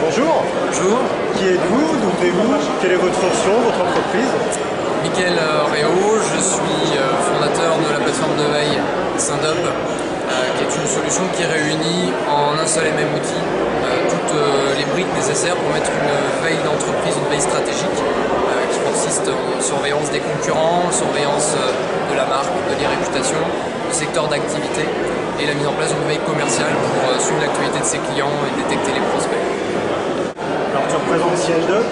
Bonjour. Bonjour. Qui êtes-vous? D'où venez-vous? Quelle est votre fonction, votre entreprise? Mickaël Réau, je suis fondateur de la plateforme de veille SynDub, qui est une solution qui réunit en un seul et même outil toutes les briques nécessaires pour mettre une veille d'entreprise, une veille stratégique qui consiste en surveillance des concurrents, surveillance de la marque, de les réputations, du secteur d'activité et la mise en place d'une veille commerciale pour suivre l'actualité de ses clients et détecter les prospects. Alors tu représentes SynDub,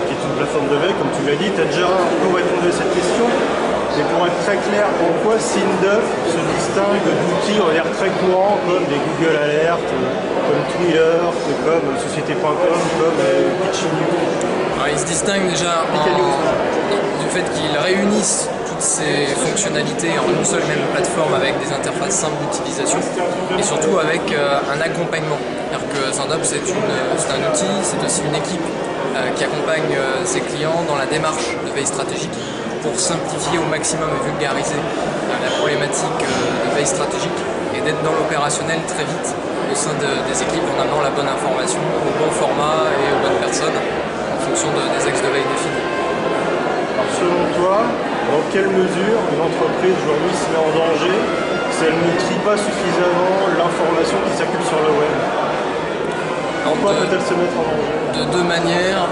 qui est une plateforme de veille, comme tu l'as dit. Tu as déjà un peu répondu à cette question. Mais pour être très clair, en quoi SynDub se distingue d'outils, on va dire, très courants comme des Google Alerts, comme Twitter, comme Société.com, comme Pitching. Alors, il se distingue déjà du fait qu'ils réunissent toutes ces fonctionnalités en une seule et même plateforme avec des interfaces simples d'utilisation et surtout avec un accompagnement. C'est-à-dire que SynDub c'est un outil, c'est aussi une équipe qui accompagne ses clients dans la démarche de veille stratégique pour simplifier au maximum et vulgariser la problématique de veille stratégique et d'être dans l'opérationnel très vite au sein des équipes en amenant la bonne information au bon format et aux bonnes personnes en fonction des axes de veille définis. Alors selon toi, dans quelle mesure une entreprise aujourd'hui se met en danger si elle ne trie pas suffisamment l'information qui circule sur le web? En quoi peut-elle se mettre en danger? De deux manières.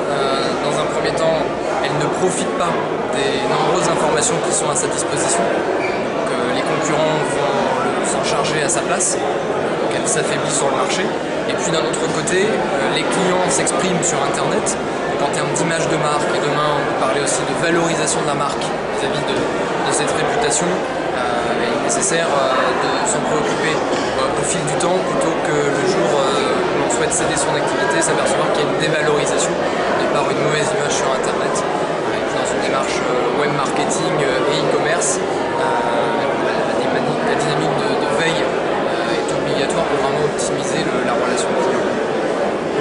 Dans un premier temps, elle ne profite pas des nombreuses informations qui sont à sa disposition. Donc, les concurrents vont s'en charger à sa place. Donc, elle s'affaiblit sur le marché. Et puis d'un autre côté, les clients s'expriment sur Internet. Donc, en termes d'image de marque, et demain on peut parler aussi de valorisation de la marque vis-à-vis de cette réputation, il est nécessaire de s'en préoccuper au fil du temps plutôt que le jour où l'on souhaite céder son activité, s'apercevoir qu'il y a une dévalorisation de par une mauvaise image sur Internet. Et puis dans une démarche web marketing et e-commerce, la dynamique de veille est obligatoire pour vraiment optimiser la relation client.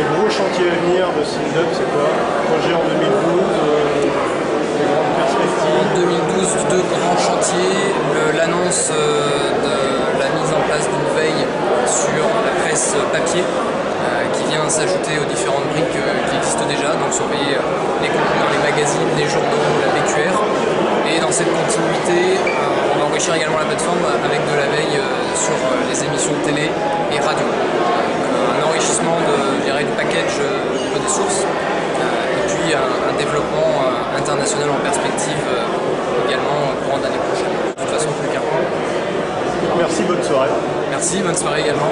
Les gros chantiers à venir de SynDub, c'est quoi? Projet en 2012, les grandes perspectives? En 2012, deux grands chantiers, l'annonce de la mise en place d'une veille sur la presse papier qui vient s'ajouter aux différentes briques qui existent déjà, donc surveiller les contenus dans les magazines, les journaux, la PQR. Et dans cette continuité, on va enrichir également la plateforme avec de la veille sur les émissions de télé et radio. Un enrichissement du package des sources et puis un développement international en perspective également courant d'année prochaine. De toute façon, plus qu'un. Merci, bonne soirée. Merci, bonne soirée également.